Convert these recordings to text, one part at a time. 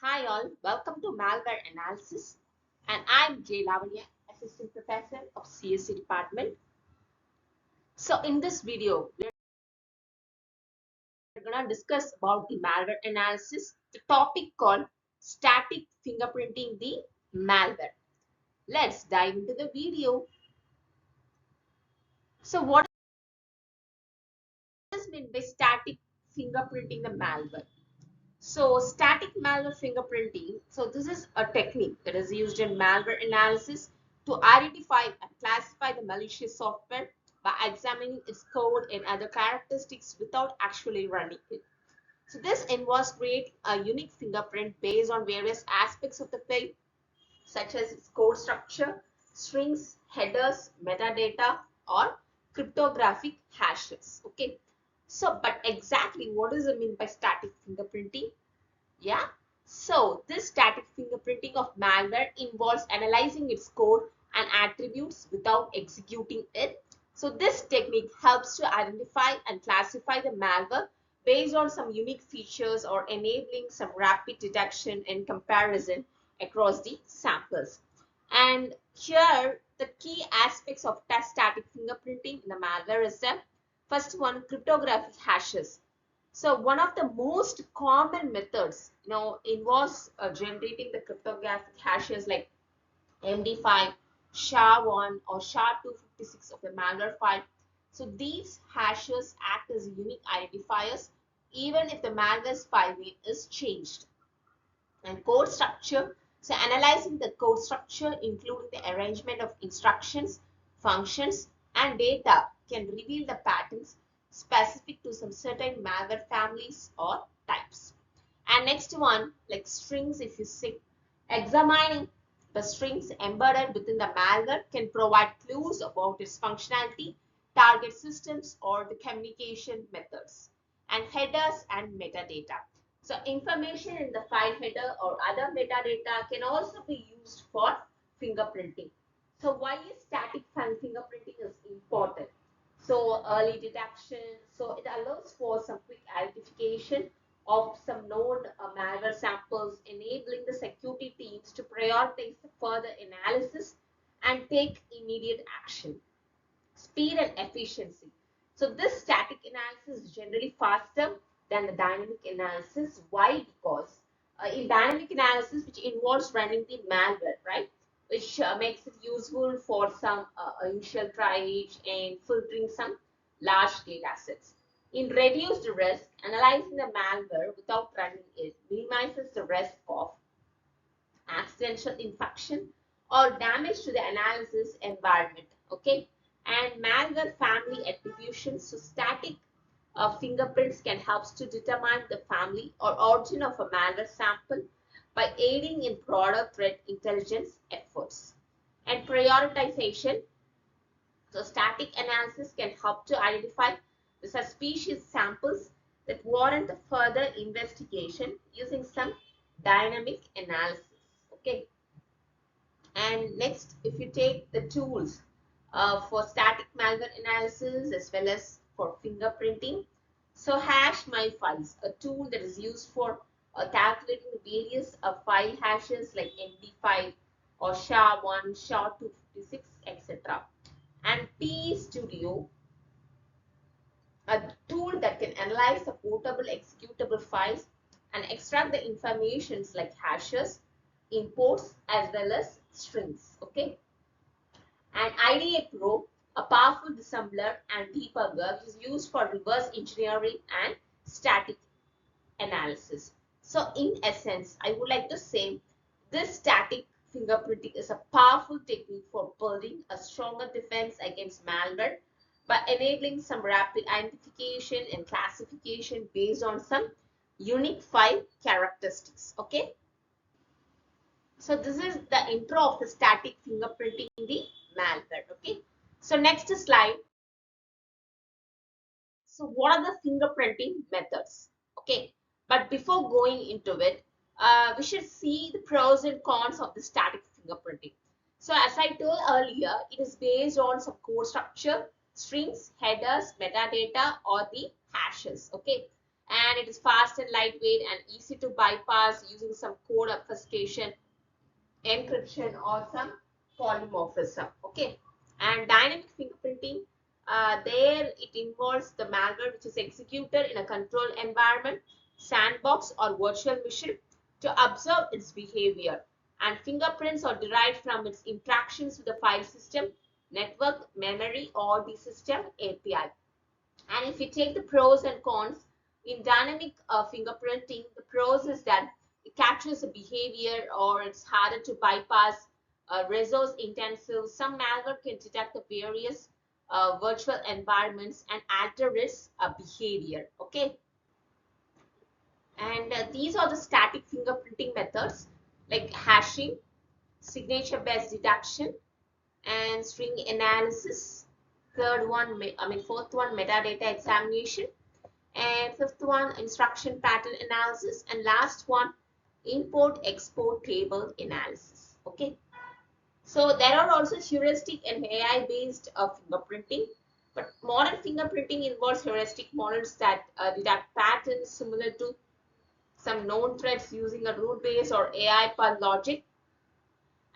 Hi all, welcome to Malware Analysis, and I'm J. Lavanya, Assistant Professor of CSC Department. So in this video, we're going to discuss about the malware analysis, the topic called static fingerprinting the malware. Let's dive into the video. So what is meant by static fingerprinting the malware? So static malware fingerprinting, so this is a technique that is used in malware analysis to identify and classify the malicious software by examining its code and other characteristics without actually running it. So this involves creating a unique fingerprint based on various aspects of the file, such as its code structure, strings, headers, metadata, or cryptographic hashes. Okay. So, but exactly what does it mean by static fingerprinting? Yeah. So this static fingerprinting of malware involves analyzing its code and attributes without executing it. So this technique helps to identify and classify the malware based on some unique features or enabling some rapid detection and comparison across the samples. And here the key aspects of static fingerprinting in the malware is the first one, cryptographic hashes. So one of the most common methods, involves generating the cryptographic hashes like MD5, SHA-1 or SHA-256 of the malware file. So these hashes act as unique identifiers even if the malware's file name is changed. And code structure, so analyzing the code structure including the arrangement of instructions, functions and data can reveal the patterns specific to some certain malware families or types. And next one, like strings, if you see, examining the strings embedded within the malware can provide clues about its functionality, target systems or the communication methods. And headers and metadata, so information in the file header or other metadata can also be used for fingerprinting. So why is static fingerprinting is important? So early detection, so it allows for some quick identification of some known malware samples, enabling the security teams to prioritize the further analysis and take immediate action. Speed and efficiency. So this static analysis is generally faster than the dynamic analysis. Why? Because in dynamic analysis, which involves running the malware, right? Which makes it useful for some initial triage and filtering some large data sets. In reduced risk, analyzing the malware without running it minimizes the risk of accidental infection or damage to the analysis environment. Okay, and malware family attribution. So static fingerprints can help to determine the family or origin of a malware sample by aiding in broader threat intelligence efforts. And prioritization, so static analysis can help to identify the suspicious samples that warrant further investigation using some dynamic analysis. Okay. And next, if you take the tools for static malware analysis as well as for fingerprinting, so hash my files, a tool that is used for calculating the various file hashes like MD5 or SHA-1, SHA-256, etc. And P Studio, a tool that can analyze the portable executable files and extract the informations like hashes, imports as well as strings. Okay. And IDA Pro, a powerful dissembler and debugger, is used for reverse engineering and static analysis. So in essence, I would like to say this static fingerprinting is a powerful technique for building a stronger defense against malware by enabling some rapid identification and classification based on some unique file characteristics. Okay. So this is the intro of the static fingerprinting in the malware. Okay. So next slide. So what are the fingerprinting methods? Okay. But before going into it, we should see the pros and cons of the static fingerprinting. So as I told earlier, it is based on some code structure, strings, headers, metadata, or the hashes. Okay. and it is fast and lightweight and easy to bypass using some code obfuscation, encryption, or some polymorphism. Okay, and dynamic fingerprinting, there it involves the malware which is executed in a controlled environment, sandbox, or virtual machine to observe its behavior. And fingerprints are derived from its interactions with the file system, network, memory, or the system API. And if you take the pros and cons in dynamic fingerprinting, the pros is that it captures the behavior or it's harder to bypass, resource intensive. Some malware can detect the various virtual environments and alter its behavior. Okay, and these are the static fingerprinting methods like hashing, signature based deduction, and string analysis. Fourth one, metadata examination, and fifth one, instruction pattern analysis, and last one, import export table analysis. Okay, so there are also heuristic and AI based fingerprinting, but modern fingerprinting involves heuristic models that detect patterns similar to some known threats using a rule based or AI per logic,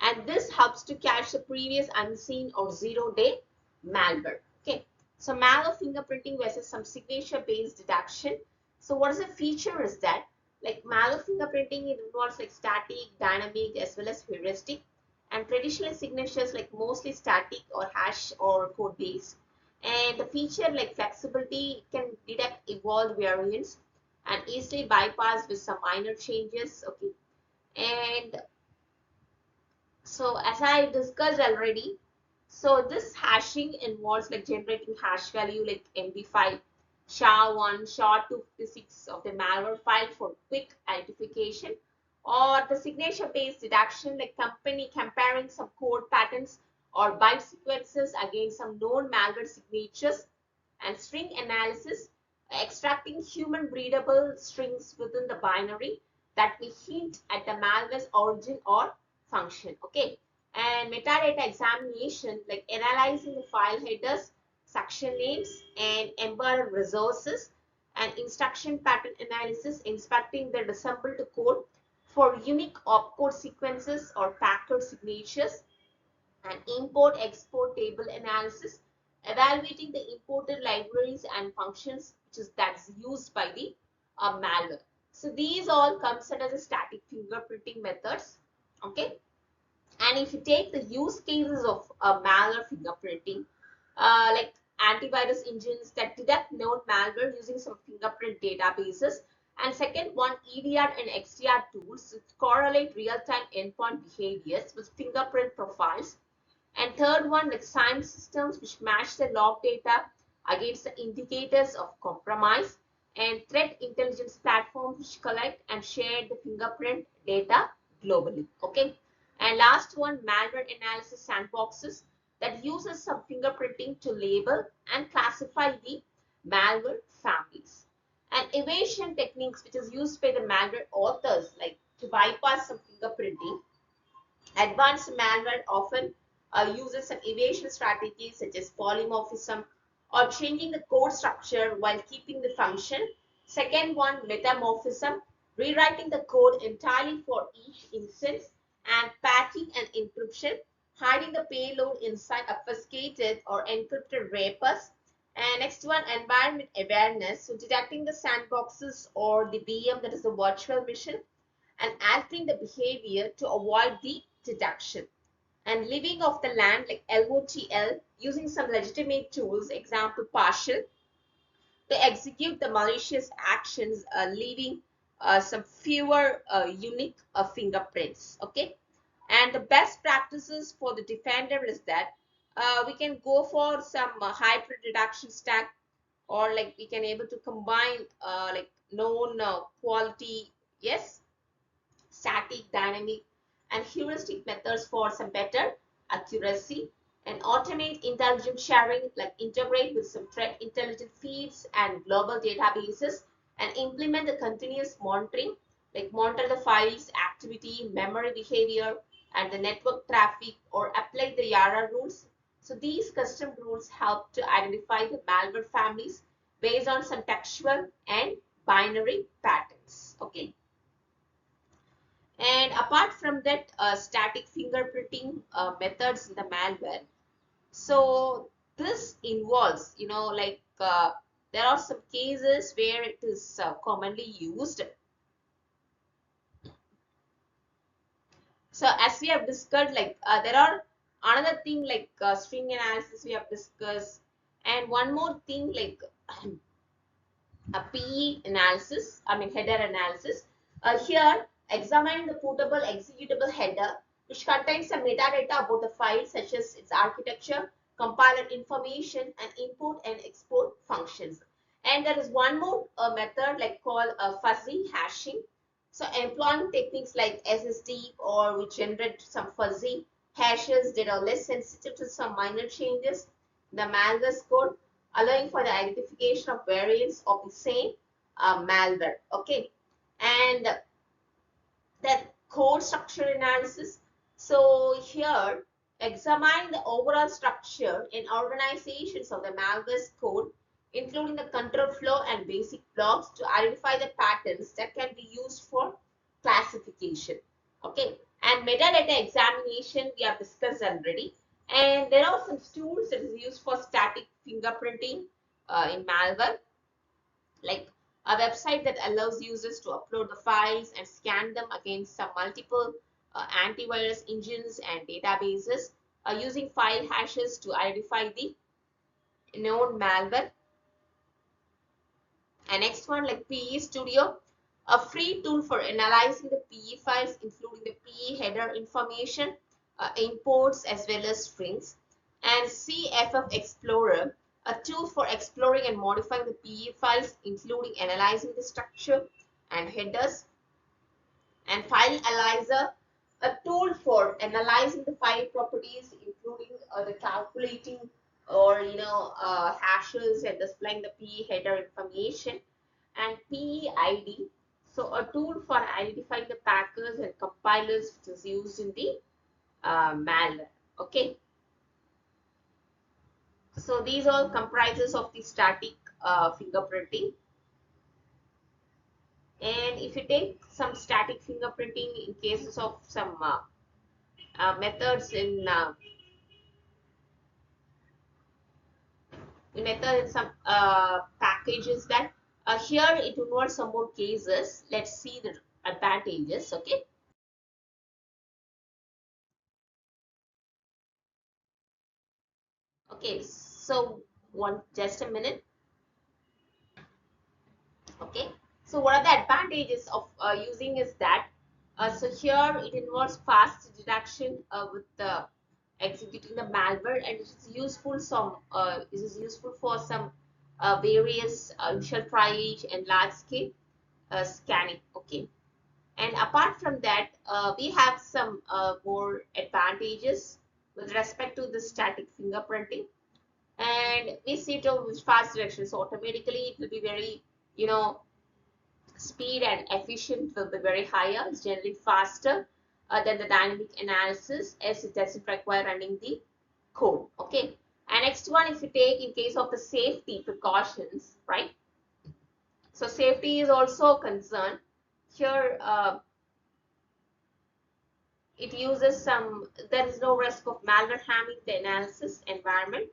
and this helps to catch the previous unseen or 0-day malware. Okay, so malware fingerprinting versus some signature based detection. So what is the feature is that like malware fingerprinting, it involves like static, dynamic, as well as heuristic, and traditional signatures like mostly static or hash or code based. And the feature like flexibility, can detect evolved variants and easily bypass with some minor changes. Okay, and so as I discussed already, so this hashing involves like generating hash value like MD5, SHA-1, SHA-256 of the malware file for quick identification, or the signature-based deduction like company comparing some code patterns or byte sequences against some known malware signatures, and string analysis, extracting human readable strings within the binary that may hint at the malware's origin or function. Okay, and metadata examination like analyzing the file headers, section names, and embedded resources, and instruction pattern analysis, inspecting the disassembled code for unique opcode sequences or packet signatures, and import export table analysis, evaluating the imported libraries and functions which is that's used by the malware. So these all comes under the static fingerprinting methods. Okay, and if you take the use cases of malware fingerprinting, like antivirus engines that detect known malware using some fingerprint databases, and second one, EDR and XDR tools that correlate real-time endpoint behaviors with fingerprint profiles, and third one, like SIEM systems which match the log data against the indicators of compromise, and threat intelligence platforms which collect and share the fingerprint data globally. Okay, and last one, malware analysis sandboxes that uses some fingerprinting to label and classify the malware families, and evasion techniques which is used by the malware authors like to bypass some fingerprinting. Advanced malware often uses some evasion strategies such as polymorphism or changing the code structure while keeping the function. Second one, metamorphism, rewriting the code entirely for each instance, and packing and encryption, hiding the payload inside obfuscated or encrypted wrappers. And next one, environment awareness, so detecting the sandboxes or the VM, that is the virtual machine, and altering the behavior to avoid the deduction. And living off the land like LOTL, using some legitimate tools, example partial, to execute the malicious actions, leaving some fewer unique fingerprints. Okay, and the best practices for the defender is that we can go for some hybrid reduction stack, or like we can able to combine like known quality, yes, static, dynamic, and heuristic methods for some better accuracy, and automate intelligence sharing, like integrate with some threat intelligence feeds and global databases, and implement the continuous monitoring, like monitor the files, activity, memory behavior, and the network traffic, or apply the YARA rules. So these custom rules help to identify the malware families based on some textual and binary patterns. Okay. And apart from that, static fingerprinting methods in the malware. So this involves, there are some cases where it is commonly used. So as we have discussed, there are another thing like string analysis we have discussed, and one more thing like a PE analysis, header analysis. Here, examine the portable executable header, which contains some metadata about the file, such as its architecture, compiler information, and import and export functions. And there is one more method like called fuzzy hashing. So, employing techniques like SSD or which generate some fuzzy hashes that are less sensitive to some minor changes, the malware code, allowing for the identification of variants of the same malware. Okay, and that code structure analysis. So here, examine the overall structure and organizations of the malware code, including the control flow and basic blocks, to identify the patterns that can be used for classification. Okay, and metadata examination we have discussed already. And there are some tools that is used for static fingerprinting in malware, like a website that allows users to upload the files and scan them against some multiple antivirus engines and databases, using file hashes to identify the known malware. And next one, like PE Studio, a free tool for analyzing the PE files, including the PE header information, imports as well as strings. And CFF Explorer, a tool for exploring and modifying the PE files, including analyzing the structure and headers. And File Analyzer, a tool for analyzing the file properties, including the calculating or hashes and displaying the PE header information. And PEID, so a tool for identifying the packers and compilers which is used in the malware. Okay, so these all comprises of the static fingerprinting. And if you take some static fingerprinting in cases of some methods in some packages, that here it involves some more cases. Let's see the advantages. Okay, so just a minute. Okay, so what are the advantages of using is that, so here it involves fast detection with the executing the malware, and it is useful for some various initial triage and large scale scanning. Okay, and apart from that, we have some more advantages with respect to the static fingerprinting. And we see it with fast detection, so automatically it will be very, you know speed and efficient will be very higher. It's generally faster than the dynamic analysis, as it doesn't require running the code. Okay, and next one, if you take in case of the safety precautions, right? So safety is also a concern here. It uses there is no risk of malware harming the analysis environment.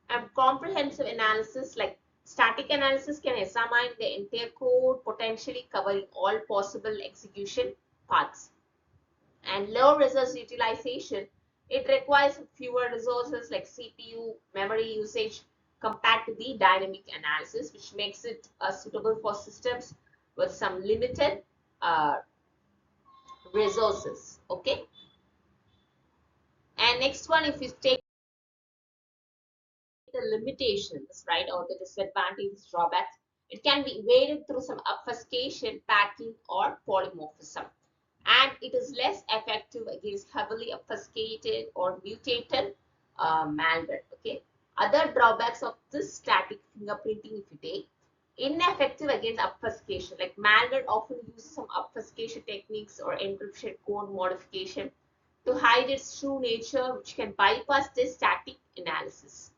And comprehensive analysis, like static analysis, can examine the entire code, potentially covering all possible execution paths. And low resource utilization, it requires fewer resources like CPU, memory usage, compared to the dynamic analysis, which makes it suitable for systems with some limited uh, resources. Okay, and next one, if you take the limitations, right, or the disadvantages, drawbacks, it can be evaded through some obfuscation, packing, or polymorphism. And it is less effective against heavily obfuscated or mutated malware. Okay. Other drawbacks of this static fingerprinting, if you take, ineffective against obfuscation, like malware often uses some obfuscation techniques or encryption code modification to hide its true nature, which can bypass this static analysis.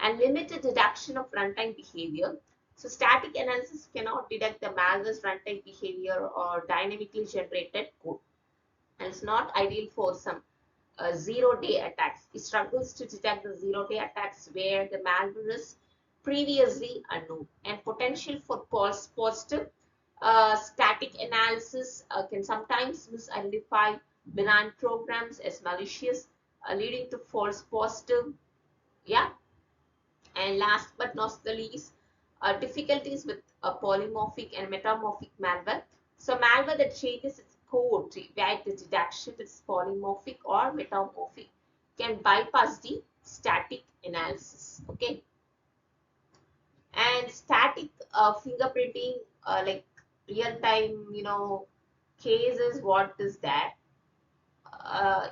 And limited detection of runtime behavior. So static analysis cannot detect the malware's runtime behavior or dynamically generated code, and it's not ideal for some zero-day attacks. It struggles to detect the zero-day attacks where the malware is previously unknown, and potential for false positive. Static analysis can sometimes misidentify benign programs as malicious, leading to false positive. Yeah, and last but not the least, difficulties with polymorphic and metamorphic malware. So malware that changes its code to evade the detection that is polymorphic or metamorphic can bypass the static analysis. Okay, and static fingerprinting, like real time, cases. What is that?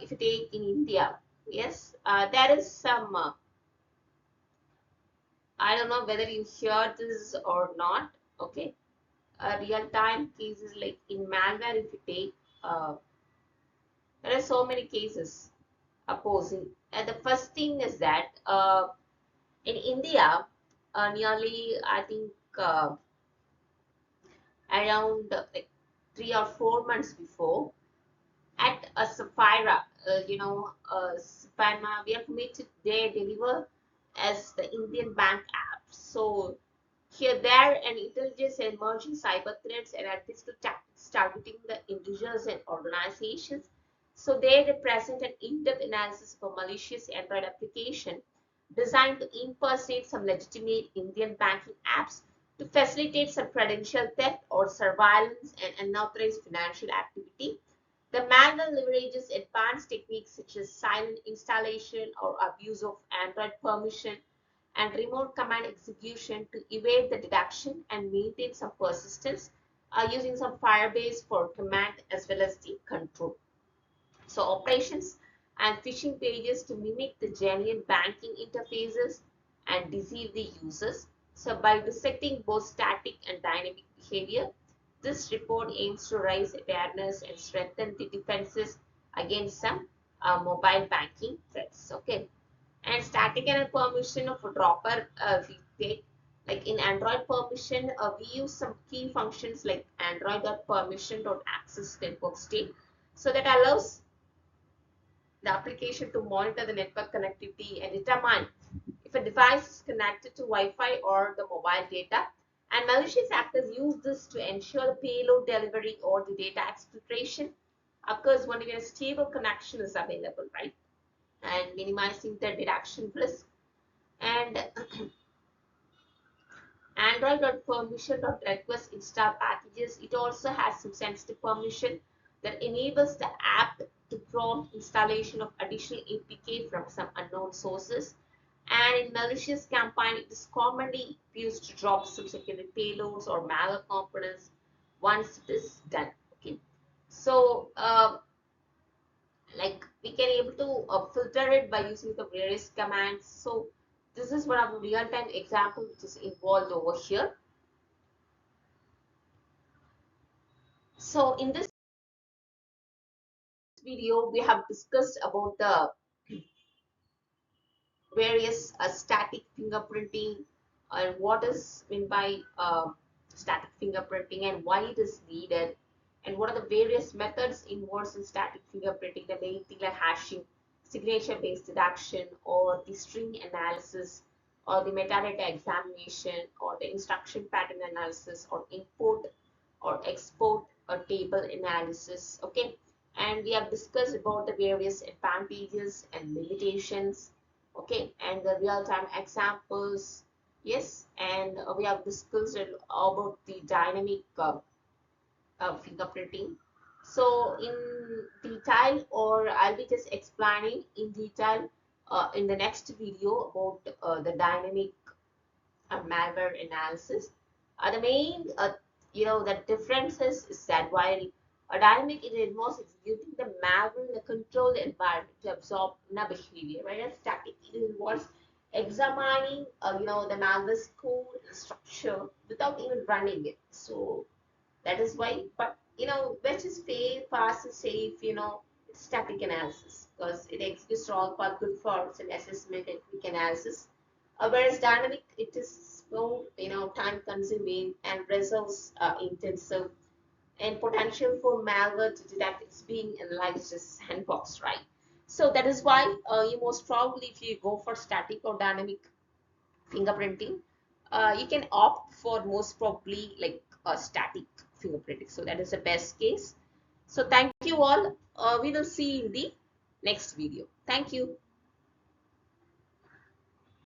If you take in India, yes, there is some. I don't know whether you hear this or not. Okay, real-time cases like in malware, if you take, there are so many cases opposing. And the first thing is that in India, nearly I think around like 3 or 4 months before, at a Sapphira, Sapphira, we are committed. They deliver as the Indian bank app. So here, there, and intelligence and emerging cyber threats and artificial tactics targeting the individuals and organizations. So they represent an in-depth analysis of a malicious Android application designed to impersonate some legitimate Indian banking apps to facilitate some credential theft or surveillance and unauthorized financial activity. The malware leverages advanced techniques such as silent installation or abuse of Android permission and remote command execution to evade the detection and maintain some persistence, using some Firebase for command as well as the control. So operations and phishing pages to mimic the genuine banking interfaces and deceive the users. So by dissecting both static and dynamic behavior, this report aims to raise awareness and strengthen the defenses against some mobile banking threats. Okay, and static and permission of a dropper, we take like in Android permission, we use some key functions like android.permission.access network state, so that allows the application to monitor the network connectivity and determine if a device is connected to Wi-Fi or the mobile data. And malicious actors use this to ensure the payload delivery or the data exfiltration occurs when a stable connection is available, right? And minimizing the detection risk. And Android.permission.request install packages. It also has some sensitive permission that enables the app to prompt installation of additional APK from some unknown sources. And in malicious campaign, it is commonly used to drop some security payloads or malware components once it is done. Okay, so like we can able to filter it by using the various commands. So this is one of the real-time example which is involved over here. So in this video, we have discussed about the various static fingerprinting and what is meant by static fingerprinting and why it is needed, and what are the various methods involved in static fingerprinting, the main thing like hashing, signature-based deduction, or the string analysis, or the metadata examination, or the instruction pattern analysis, or import or export or table analysis. Okay, and we have discussed about the various advantages and limitations. Okay, and the real-time examples. Yes, and we have discussed about the dynamic fingerprinting. So in detail, or I'll be just explaining in detail in the next video about the dynamic malware analysis. The main, the differences is that while a dynamic, it involves executing the malware in a controlled environment to absorb the behavior, whereas static, it involves examining, the malware's code structure without even running it. So that is why, but which is fast and safe, it's static analysis because it executes all for good faults and assessment and quick analysis. Whereas dynamic, it is so time consuming and results intensive, and potential for malware to detect it's being analyzed as sandbox, right? So that is why you most probably, if you go for static or dynamic fingerprinting, you can opt for most probably like a static fingerprinting. So that is the best case. So thank you all. We will see in the next video. Thank you.